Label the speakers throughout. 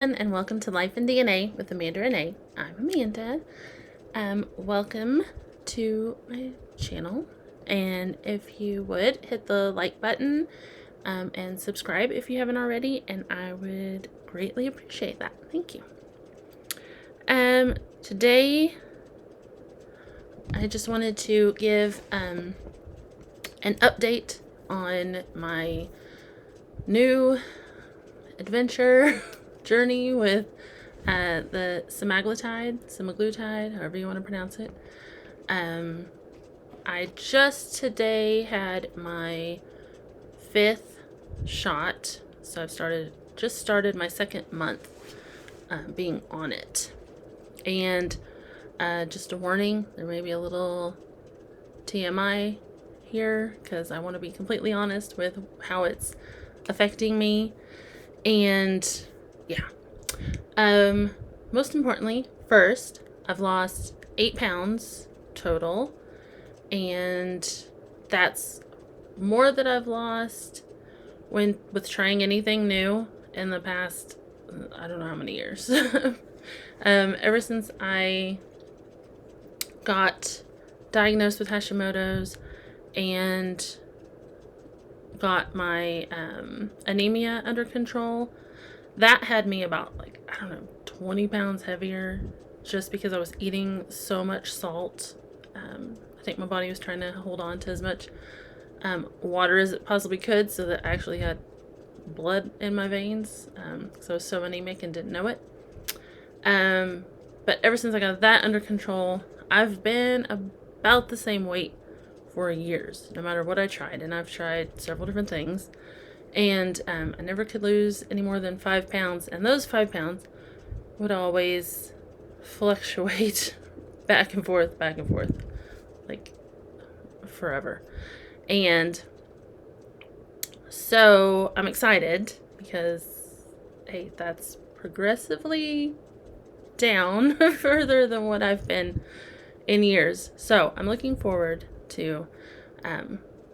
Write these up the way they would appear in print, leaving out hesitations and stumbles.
Speaker 1: And welcome to Life in DNA with Amanda Renee. I'm Amanda. Welcome to my channel, and if you would hit the like button and subscribe if you haven't already, and I would greatly appreciate that. Thank you. Today I just wanted to give an update on my new adventure journey with the Semaglutide, however you want to pronounce it. I just today had my 5th shot, so I've just started my 2nd month being on it. And just a warning, there may be a little TMI here because I want to be completely honest with how it's affecting me. And yeah. Most importantly, first, I've lost 8 pounds total, and that's more that I've lost with trying anything new in the past, I don't know how many years. Ever since I got diagnosed with Hashimoto's and got my anemia under control, that had me about, like, I don't know, 20 pounds heavier just because I was eating so much salt. I think my body was trying to hold on to as much water as it possibly could so that I actually had blood in my veins. So I was so anemic and didn't know it. But ever since I got that under control, I've been about the same weight for years, no matter what I tried. And I've tried several different things. And I never could lose any more than 5 pounds. And those 5 pounds would always fluctuate back and forth, like forever. And so I'm excited because, hey, that's progressively down further than what I've been in years. So I'm looking forward to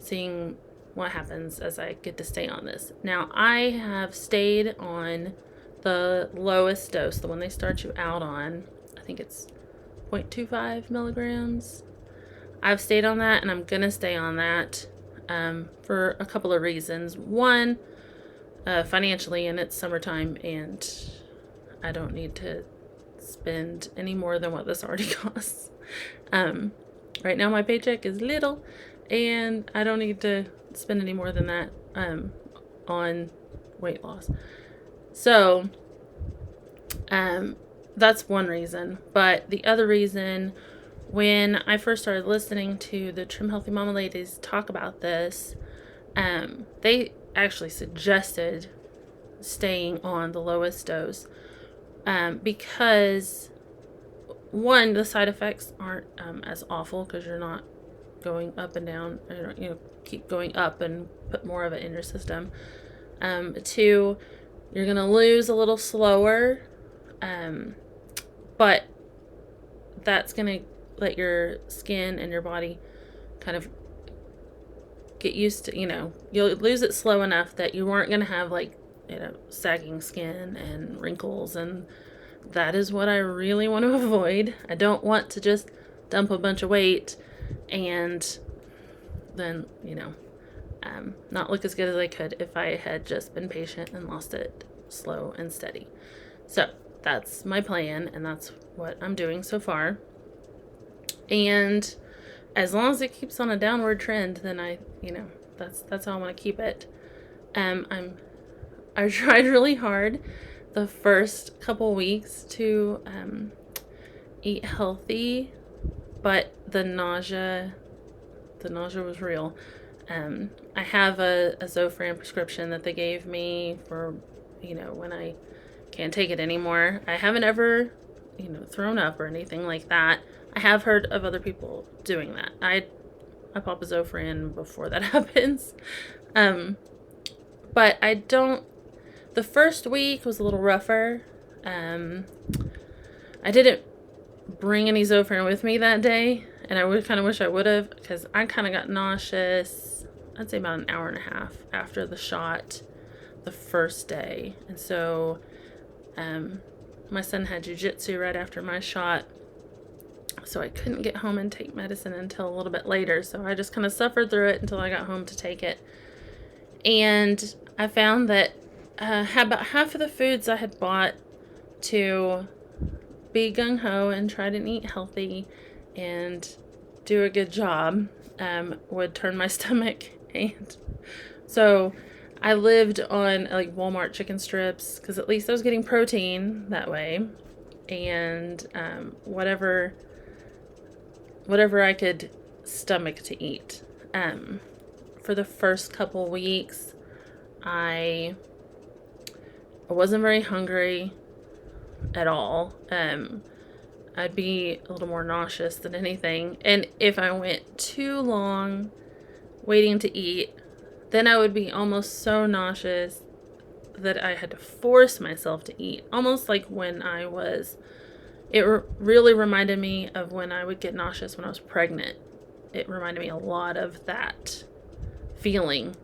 Speaker 1: seeing what happens as I get to stay on this. Now, I have stayed on the lowest dose, the one they start you out on. I think it's 0.25 milligrams. I've stayed on that, and I'm gonna stay on that for a couple of reasons. One, financially, and it's summertime, and I don't need to spend any more than what this already costs. Right now my paycheck is little, and I don't need to spend any more than that on weight loss. So that's one reason. But the other reason, when I first started listening to the Trim Healthy Mama ladies talk about this, they actually suggested staying on the lowest dose because, one, the side effects aren't as awful because you're not going up and down, keep going up and put more of it in your system. 2, you're going to lose a little slower, but that's going to let your skin and your body kind of get used to, you'll lose it slow enough that you weren't going to have, like, sagging skin and wrinkles, and that is what I really want to avoid. I don't want to just dump a bunch of weight and then, not look as good as I could if I had just been patient and lost it slow and steady. So that's my plan, and that's what I'm doing so far. And as long as it keeps on a downward trend, then that's how I want to keep it. I tried really hard the first couple weeks to eat healthy, but the nausea was real. I have a Zofran prescription that they gave me for, when I can't take it anymore. I haven't ever, thrown up or anything like that. I have heard of other people doing that. I pop a Zofran before that happens. But I don't. The first week was a little rougher. I didn't bring any Zofran with me that day, and I kind of wish I would have, because I kind of got nauseous, I'd say about an hour and a half after the shot the first day. And so My son had jujitsu right after my shot, so I couldn't get home and take medicine until a little bit later. So I just kind of suffered through it until I got home to take it. And I found that about half of the foods I had bought to be gung-ho and try to eat healthy and do a good job would turn my stomach. And so I lived on like Walmart chicken strips because at least I was getting protein that way, and whatever I could stomach to eat. For the first couple weeks, I wasn't very hungry at all. I'd be a little more nauseous than anything. And if I went too long waiting to eat, then I would be almost so nauseous that I had to force myself to eat. Almost like when I was, really reminded me of when I would get nauseous when I was pregnant. It reminded me a lot of that feeling.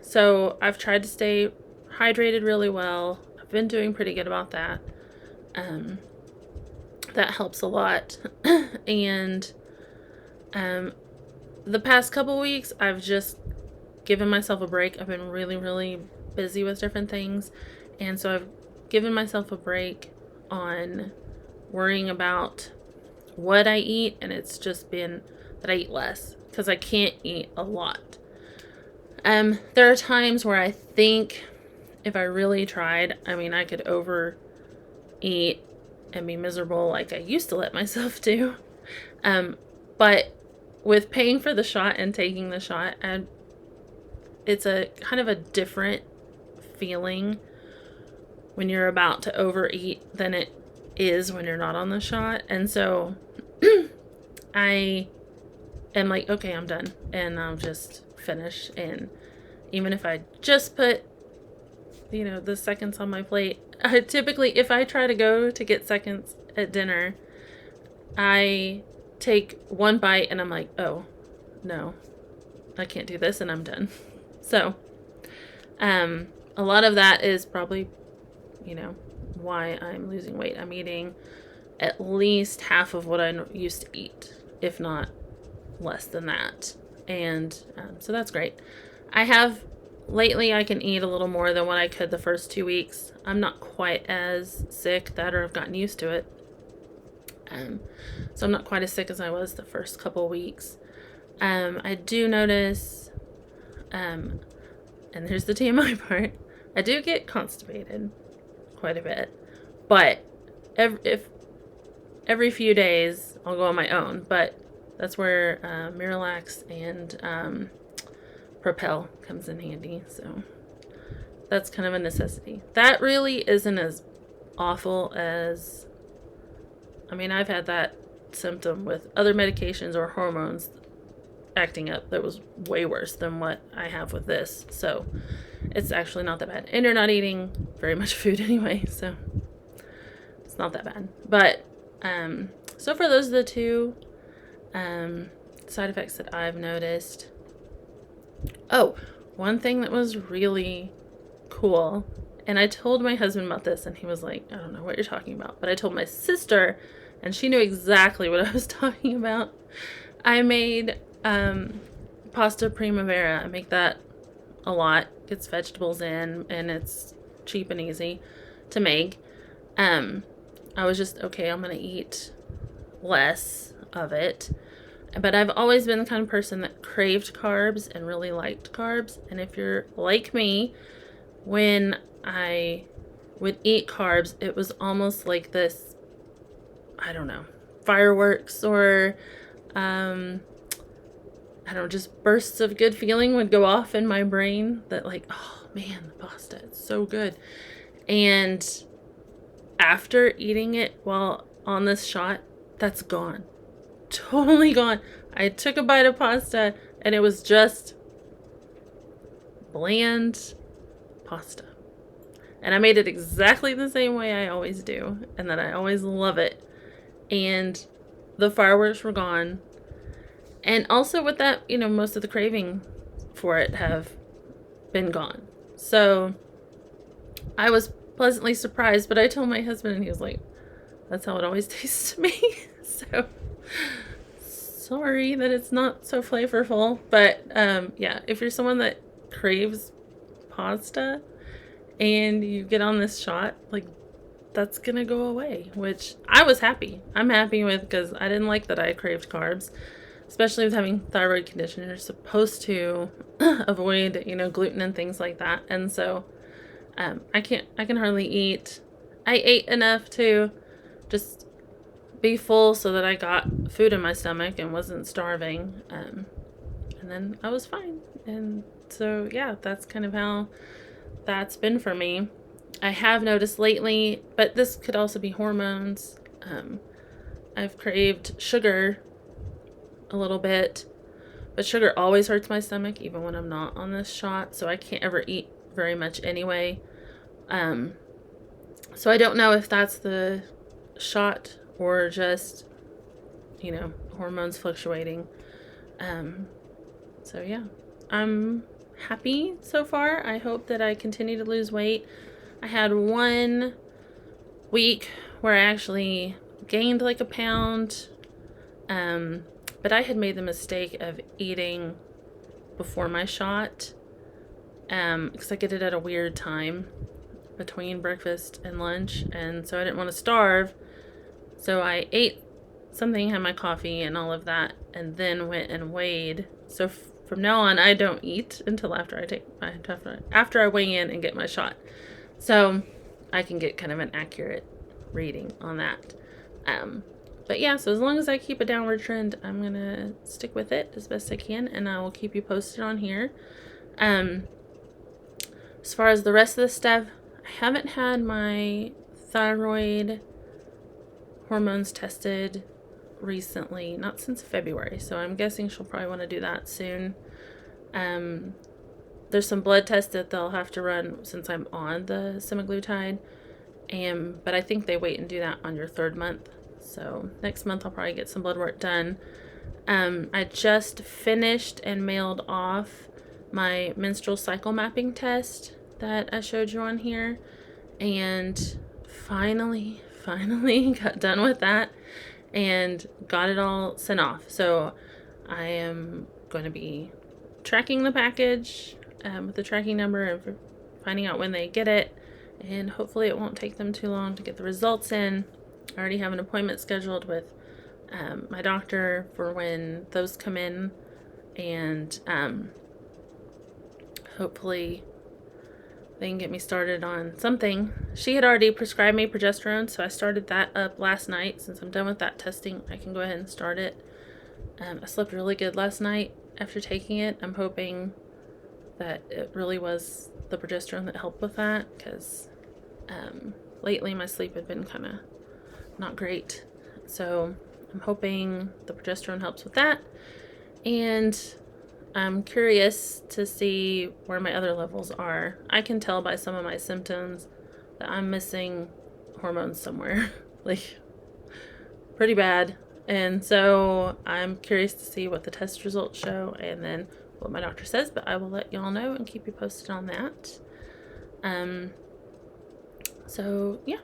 Speaker 1: So I've tried to stay hydrated really well. I've been doing pretty good about that. That helps a lot. And the past couple weeks, I've just given myself a break. I've been really, really busy with different things. And so I've given myself a break on worrying about what I eat. And it's just been that I eat less because I can't eat a lot. There are times where I think if I really tried, I could overeat and be miserable like I used to let myself do. But with paying for the shot and taking the shot, it's a kind of a different feeling when you're about to overeat than it is when you're not on the shot. And so I am like, okay, I'm done. And I'll just finish. And even if I just put, the seconds on my plate, typically if I try to go to get seconds at dinner, I take one bite and I'm like, oh, no, I can't do this, and I'm done. So, a lot of that is probably, why I'm losing weight. I'm eating at least half of what I used to eat, if not less than that. And so that's great. Lately I can eat a little more than what I could the first 2 weeks. I'm not quite as sick that, or I've gotten used to it. So I'm not quite as sick as I was the first couple weeks. I do notice, and here's the TMI part, I do get constipated quite a bit, but every few days I'll go on my own, but that's where Miralax and Propel comes in handy. So that's kind of a necessity. That really isn't as awful as, I've had that symptom with other medications or hormones acting up that was way worse than what I have with this. So it's actually not that bad. And you're not eating very much food anyway, so it's not that bad. But so for those are the two side effects that I've noticed. Oh, one thing that was really cool, and I told my husband about this, and he was like, I don't know what you're talking about. But I told my sister, and she knew exactly what I was talking about. I made pasta primavera. I make that a lot. Gets vegetables in, and it's cheap and easy to make. I was just, okay, I'm going to eat less of it. But I've always been the kind of person that craved carbs and really liked carbs. And if you're like me, when I would eat carbs, it was almost like this, I don't know, fireworks or, just bursts of good feeling would go off in my brain that like, oh man, the pasta, it's so good. And after eating it while on this shot, that's gone. Totally gone. I took a bite of pasta and it was just bland pasta. And I made it exactly the same way I always do, and that I always love it. And the fireworks were gone. And also with that, most of the craving for it have been gone. So I was pleasantly surprised. But I told my husband, and he was like, that's how it always tastes to me. So sorry that it's not so flavorful. But yeah, if you're someone that craves pasta and you get on this shot, like, that's gonna go away, which I was happy. I'm happy with, because I didn't like that I craved carbs, especially with having thyroid condition. You're supposed to avoid, gluten and things like that. And so I can hardly eat. I ate enough to just be full so that I got food in my stomach and wasn't starving. And then I was fine. And so, yeah, that's kind of how that's been for me. I have noticed lately, but this could also be hormones. I've craved sugar a little bit, but sugar always hurts my stomach, even when I'm not on this shot, so I can't ever eat very much anyway. So I don't know if that's the shot or just, hormones fluctuating. So yeah, I'm happy so far. I hope that I continue to lose weight. I had 1 week where I actually gained like a pound, but I had made the mistake of eating before my shot, because I get it at a weird time between breakfast and lunch, and so I didn't want to starve, so I ate something, had my coffee and all of that, and then went and weighed. So from now on, I don't eat until after I weigh in and get my shot, so I can get kind of an accurate reading on that. But yeah, so as long as I keep a downward trend, I'm gonna stick with it as best I can, and I will keep you posted on here. As far as the rest of the stuff, I haven't had my thyroid hormones tested recently, not since February, so I'm guessing she'll probably want to do that soon. There's some blood tests that they'll have to run since I'm on the semaglutide, but I think they wait and do that on your 3rd month. So next month I'll probably get some blood work done. I just finished and mailed off my menstrual cycle mapping test that I showed you on here, and finally got done with that and got it all sent off. So I am going to be tracking the package with the tracking number and finding out when they get it, and hopefully it won't take them too long to get the results in. I already have an appointment scheduled with my doctor for when those come in, and hopefully they can get me started on something. She had already prescribed me progesterone, so I started that up last night. Since I'm done with that testing, I can go ahead and start it. I slept really good last night after taking it. I'm hoping that it really was the progesterone that helped with that, because lately my sleep had been kind of not great. So I'm hoping the progesterone helps with that, and I'm curious to see where my other levels are. I can tell by some of my symptoms that I'm missing hormones somewhere, like pretty bad. And so I'm curious to see what the test results show and then what my doctor says, but I will let y'all know and keep you posted on that. So yeah,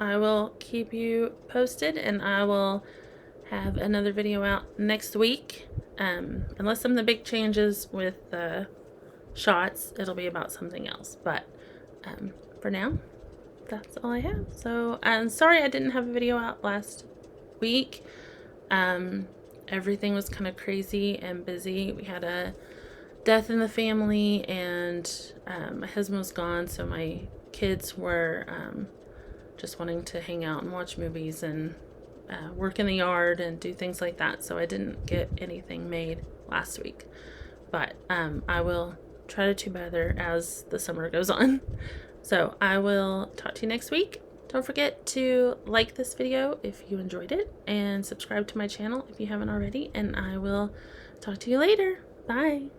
Speaker 1: I will keep you posted, and I will have another video out next week. Unless some of the big changes with the shots, it'll be about something else. But for now, that's all I have. So I'm sorry I didn't have a video out last week. Everything was kind of crazy and busy. We had a death in the family, and my husband was gone, so my kids were just wanting to hang out and watch movies and work in the yard and do things like that. So I didn't get anything made last week, but I will try to do better as the summer goes on. So I will talk to you next week. Don't forget to like this video if you enjoyed it, and subscribe to my channel if you haven't already, and I will talk to you later. Bye.